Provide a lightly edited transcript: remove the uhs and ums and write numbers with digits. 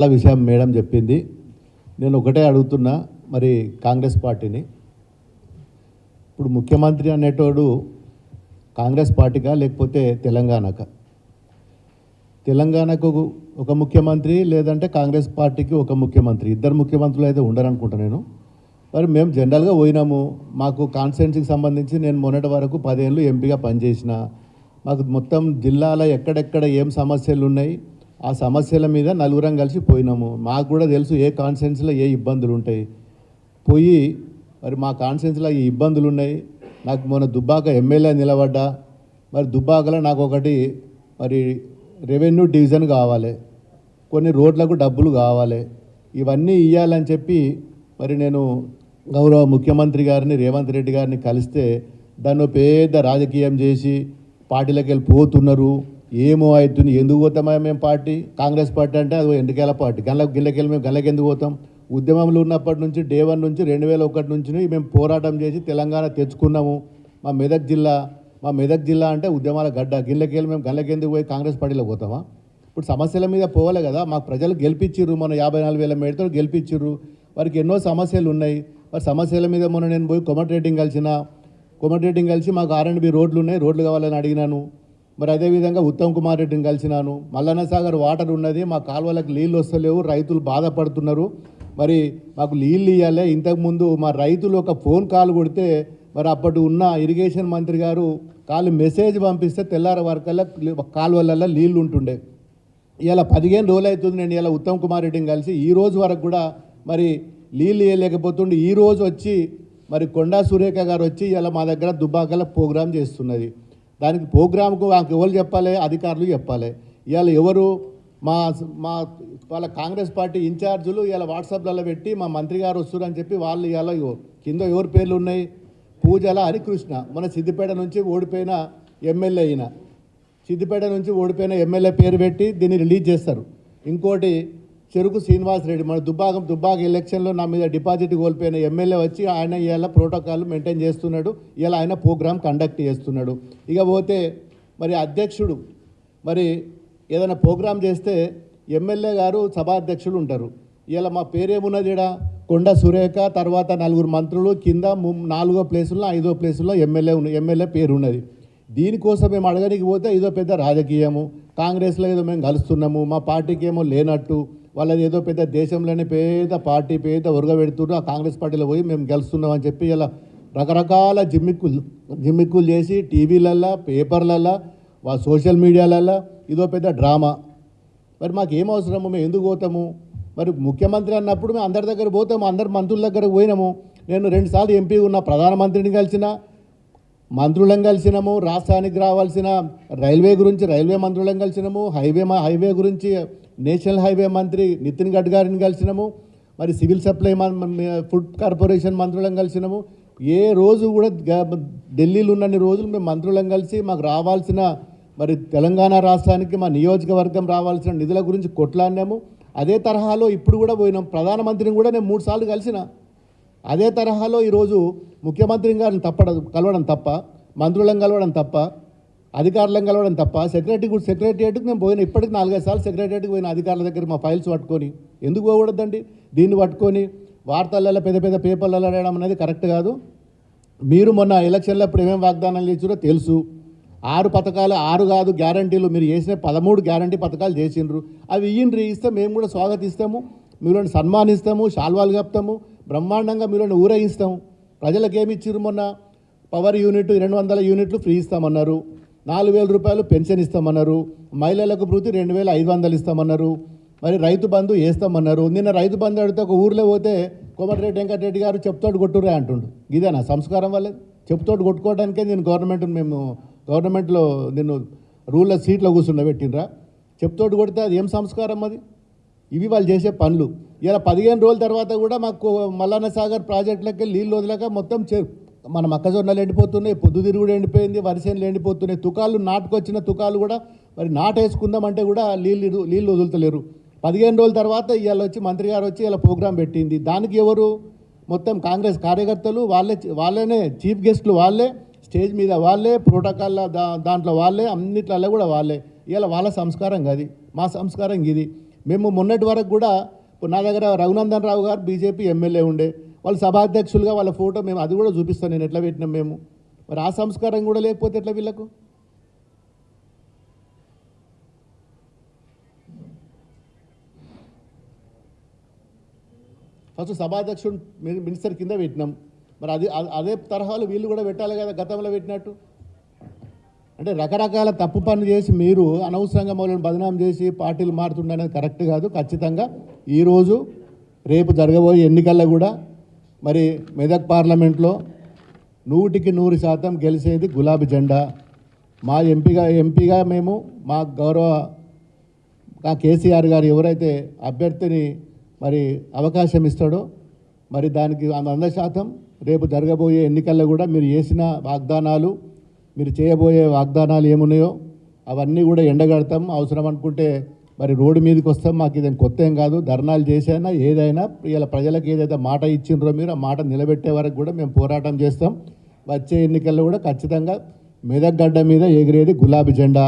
చాలా విషయం మేడం చెప్పింది. నేను ఒకటే అడుగుతున్నా, మరి కాంగ్రెస్ పార్టీని, ఇప్పుడు ముఖ్యమంత్రి అనేటోడు కాంగ్రెస్ పార్టీకా లేకపోతే తెలంగాణకా? తెలంగాణకు ఒక ముఖ్యమంత్రి, లేదంటే కాంగ్రెస్ పార్టీకి ఒక ముఖ్యమంత్రి, ఇద్దరు ముఖ్యమంత్రులు అయితే ఉండరనుకుంటా నేను. మరి మేము జనరల్గా పోయినాము, మాకు కాన్స్టిట్యున్సీకి సంబంధించి నేను మొన్నటి వరకు 10 ఏళ్ళు ఎంపీగా పనిచేసిన, మాకు మొత్తం జిల్లాలో ఎక్కడెక్కడ ఏం సమస్యలు ఉన్నాయి ఆ సమస్యల మీద నలుగురం కలిసి పోయినాము. మాకు కూడా తెలుసు ఏ కాన్స్టిట్యున్సీలో ఏ ఇబ్బందులు ఉంటాయి. పోయి మరి మా కాన్స్టిట్యున్సీలో ఈ ఇబ్బందులు ఉన్నాయి. నాకు మొన్న దుబ్బాక ఎమ్మెల్యే నిలబడ్డా, మరి దుబ్బాకలో నాకు ఒకటి మరి రెవెన్యూ డివిజన్ కావాలి, కొన్ని రోడ్లకు డబ్బులు కావాలి, ఇవన్నీ ఇవ్వాలని చెప్పి మరి నేను గౌరవ ముఖ్యమంత్రి గారిని రేవంత్ రెడ్డి గారిని కలిస్తే దాన్ని పెద్ద రాజకీయం చేసి పార్టీలకు వెళ్ళి పోతున్నారు. ఏమో అవుతుంది, ఎందుకు పోతామా మేము పార్టీ? కాంగ్రెస్ పార్టీ అంటే అది ఎండకేళ్ళ పార్టీ, గిళ్ళకెళ్ళి మేము గల్లకి ఎందుకు పోతాం? ఉద్యమంలో ఉన్నప్పటి నుంచి డే 1 నుంచి 2001 నుంచి మేము పోరాటం చేసి తెలంగాణ తెచ్చుకున్నాము. మా మెదక్ జిల్లా అంటే ఉద్యమాల గడ్డ. గిళ్ళకెళ్ళి మేము గల్లకెందుకు పోయి కాంగ్రెస్ పార్టీలో పోతామా? ఇప్పుడు సమస్యల మీద పోవాలి కదా. మాకు ప్రజలు గెలిపించిర్రు, మన 54,000 మేడతో గెలిపించిర్రు. వారికి ఎన్నో సమస్యలు ఉన్నాయి. మరి సమస్యల మీద మొన్న నేను పోయి కోమటిరెడ్డిని కలిసి మాకు R&B రోడ్లు ఉన్నాయి, రోడ్లు కావాలని అడిగినాను. మరి అదేవిధంగా ఉత్తమ్ కుమార్ రెడ్డిని కలిసినాను. మల్లన్న సాగర్ వాటర్ ఉన్నది, మా కాలువలకు నీళ్ళు వస్తలేవు, రైతులు బాధపడుతున్నారు, మరి మాకు నీళ్ళు ఇవ్వాలి. ఇంతకుముందు మా రైతులు ఒక ఫోన్ కాల్ కొడితే మరి అప్పటి ఉన్న ఇరిగేషన్ మంత్రి గారు మెసేజ్ పంపిస్తే తెల్లార వరకల్లా కాలువలలో నీళ్ళు ఉంటుండే. ఇలా 15 రోజులు అవుతుంది నేను ఇలా ఉత్తమ్ కుమార్ రెడ్డిని కలిసి, ఈ రోజు వరకు కూడా మరి నీళ్ళు ఇవ్వలేకపోతుండే. ఈరోజు వచ్చి మరి కొండా సురేఖ గారు వచ్చి ఇలా మా దగ్గర దుబ్బాకల ప్రోగ్రాం చేస్తున్నది. దానికి ప్రోగ్రాంకు మాకు ఎవరు చెప్పాలి? అధికారులు చెప్పాలి. ఇవాళ ఎవరు మా మా వాళ్ళ కాంగ్రెస్ పార్టీ ఇన్ఛార్జులు ఇలా వాట్సాప్లలో పెట్టి మా మంత్రి గారు వస్తున్నారని చెప్పి వాళ్ళు ఇలా కింద ఎవరి పేర్లు ఉన్నాయి? పూజల హరికృష్ణ, మన సిద్దిపేట నుంచి ఓడిపోయిన ఎమ్మెల్యే అయిన, సిద్దిపేట నుంచి ఓడిపోయిన ఎమ్మెల్యే పేరు పెట్టి దీన్ని రిలీజ్ చేస్తారు. ఇంకోటి చెరుకు శ్రీనివాస్ రెడ్డి, మన దుబ్బాక ఎలక్షన్లో నా మీద డిపాజిట్ కోల్పోయిన ఎమ్మెల్యే వచ్చి ఆయన ఇలా ప్రోటోకాల్ మెయింటైన్ చేస్తున్నాడు, ఇలా ఆయన ప్రోగ్రామ్ కండక్ట్ చేస్తున్నాడు. ఇక పోతే మరి అధ్యక్షుడు మరి ఏదైనా ప్రోగ్రాం చేస్తే ఎమ్మెల్యే గారు సభాధ్యక్షులు ఉంటారు. ఇలా మా పేరేమున్నది? ఇక్కడ కొండ సురేఖ, తర్వాత 4 మంత్రులు, కింద 4వ ప్లేసుల్లో 5వ ప్లేసుల్లో ఎమ్మెల్యే పేరు ఉన్నది. దీనికోసం మేము అడగడానికి పోతే ఇదో పెద్ద రాజకీయము, కాంగ్రెస్లో ఏదో మేము కలుస్తున్నాము, మా పార్టీకి ఏమో లేనట్టు, వాళ్ళది ఏదో పెద్ద దేశంలోనే పెద్ద పార్టీ పెద్ద ఉరగబెడుతున్నారు, ఆ కాంగ్రెస్ పార్టీలో పోయి మేము గెలుస్తున్నాం అని చెప్పి ఇలా రకరకాల జిమ్మిక్కులు చేసి టీవీలల్లో, పేపర్లల్లో, సోషల్ మీడియాలల్లో ఇదో పెద్ద డ్రామా. మరి మాకు ఏం అవసరము? మేము ఎందుకు పోతాము? మరి ముఖ్యమంత్రి అన్నప్పుడు మేము అందరి దగ్గర పోతాము, అందరు మంత్రుల దగ్గరకు పోయినాము. నేను 2 సార్లు ఎంపీ ఉన్న ప్రధానమంత్రిని కలిసిన, మంత్రులను కలిసినాము, రాష్ట్రానికి రావాల్సిన రైల్వే గురించి రైల్వే మంత్రులను కలిసినాము, హైవే గురించి నేషనల్ హైవే మంత్రి నితిన్ గడ్కరీని కలిసినాము, మరి సివిల్ సప్లై ఫుడ్ కార్పొరేషన్ మంత్రులను కలిసినాము. ఏ రోజు కూడా ఢిల్లీలో ఉన్నన్ని రోజులు మేము మంత్రులను కలిసి మాకు రావాల్సిన మరి తెలంగాణ రాష్ట్రానికి మా నియోజకవర్గం రావాల్సిన నిధుల గురించి కొట్లాడినాము. అదే తరహాలో ఇప్పుడు కూడా పోయినాం. ప్రధానమంత్రిని కూడా నేను 3 సార్లు కలిసిన. అదే తరహాలో ఈరోజు ముఖ్యమంత్రిని గారిని కలవడం తప్ప, మంత్రులను కలవడం తప్ప, అధికారులను కలవడం తప్ప, సెక్రటరియట్కి నేను పోయినా. ఇప్పటికి 4-5 సార్లు సెక్రటరియట్కి పోయిన అధికారుల దగ్గర మా ఫైల్స్ పట్టుకొని. ఎందుకు పోకూడదండి? దీన్ని పట్టుకొని వార్తలలో పెద్ద పేపర్లలో రాయడం అనేది కరెక్ట్ కాదు. మీరు మొన్న ఎలక్షన్లో ఇప్పుడు ఏమేమి వాగ్దానాలు చేసారో తెలుసు. 6 పథకాలు, 6 కాదు గ్యారంటీలు, మీరు చేసిన 13 గ్యారంటీ పథకాలు చేసిండ్రు. అవి ఇస్తే మేము కూడా స్వాగతిస్తాము, మీలోని సన్మానిస్తాము, శాల్వాలు కప్తాము, బ్రహ్మాండంగా మీలోని ఊరేగిస్తాము. ప్రజలకు ఏమి ఇచ్చిర్రు? మొన్న పవర్ యూనిట్ 200 యూనిట్లు ఫ్రీ ఇస్తామన్నారు, 4,000 రూపాయలు పెన్షన్ ఇస్తామన్నారు, మహిళలకు వృత్తి 2,500 ఇస్తామన్నారు, మరి రైతు బంధు వేస్తామన్నారు. నిన్న రైతు బంధు అడిగితే ఒక ఊర్లో పోతే కోమటిరెడ్డి వెంకటరెడ్డి గారు చెప్తోటి కొట్టుర్రే అంటుండు. ఇదేనా సంస్కారం? వల్లే చెప్తోటి కొట్టుకోవడానికే నేను గవర్నమెంట్లో నిన్ను రూల్లో సీట్లో కూర్చుండబెట్టినరా? చెప్తోటి కొడితే అది ఏం సంస్కారం? అది ఇవి వాళ్ళు చేసే పనులు. ఇలా 15 రోజుల తర్వాత కూడా మాకు మల్లన్న సాగర్ ప్రాజెక్టులకి నీళ్ళు వదిలేక మొత్తం మన మొక్కజొన్నలు ఎండిపోతున్నాయి, పొద్దుతిరుగుడు ఎండిపోయింది, వరిసేనులు ఎండిపోతున్నాయి, తుకాలు నాటుకొచ్చిన తుకాలు కూడా మరి నాటేసుకుందామంటే కూడా నీళ్ళు వదులుతలేరు. 15 రోజుల తర్వాత ఇవాళ వచ్చి మంత్రి గారు వచ్చి ఇలా ప్రోగ్రాం పెట్టింది. దానికి ఎవరు? మొత్తం కాంగ్రెస్ కార్యకర్తలు వాళ్ళనే చీఫ్ గెస్టులు, వాళ్ళే స్టేజ్ మీద, వాళ్ళే ప్రోటోకాల్ దాంట్లో వాళ్ళే, అన్నిట్లలో కూడా వాళ్ళే. ఇలా వాళ్ళ సంస్కారం కాదు, మా సంస్కారం ఇది. మేము మొన్నటి వరకు కూడా ఇప్పుడు నా దగ్గర రఘునందన్ రావు గారు బీజేపీ ఎమ్మెల్యే ఉండే, వాళ్ళు సభాధ్యక్షులుగా వాళ్ళ ఫోటో మేము అది కూడా చూపిస్తాను నేను ఎట్లా పెట్టినాం మేము. మరి ఆ సంస్కారం కూడా లేకపోతే ఎట్లా వీళ్ళకు? ఫస్ట్ సభాధ్యక్షుడు మినిస్టర్ కింద పెట్టినాం, మరి అదే తరహాలో వీళ్ళు కూడా పెట్టాలి కదా గతంలో పెట్టినట్టు. అంటే రకరకాల తప్పు పనులు చేసి మీరు అనవసరంగా మమ్మల్ని బదనాం చేసి పార్టీలు మారుతుండనేది కరెక్ట్ కాదు. ఖచ్చితంగా ఈరోజు రేపు జరగబోయే ఎన్నికల్లో కూడా మరి మెదక్ పార్లమెంట్లో 100% గెలిచేది గులాబీ జెండా. మా ఎంపీగా మేము మా గౌరవ కేసీఆర్ గారు ఎవరైతే అభ్యర్థిని మరి అవకాశం ఇస్తాడో మరి దానికి 100% రేపు జరగబోయే ఎన్నికల్లో కూడా మీరు చేసిన వాగ్దానాలు, మీరు చేయబోయే వాగ్దానాలు ఏమున్నాయో అవన్నీ కూడా ఎండగడతాం. అవసరం అనుకుంటే మరి రోడ్డు మీదకి వస్తాం. మాకు ఇదేం కొత్త ఏం కాదు. ధర్నాలు చేసైనా ఏదైనా ఇలా ప్రజలకు ఏదైతే మాట ఇచ్చిండ్రో మీరు ఆ మాట నిలబెట్టే వరకు కూడా మేము పోరాటం చేస్తాం. వచ్చే ఎన్నికల్లో కూడా ఖచ్చితంగా మెదక్ గడ్డ మీద ఎగిరేది గులాబీ జెండా.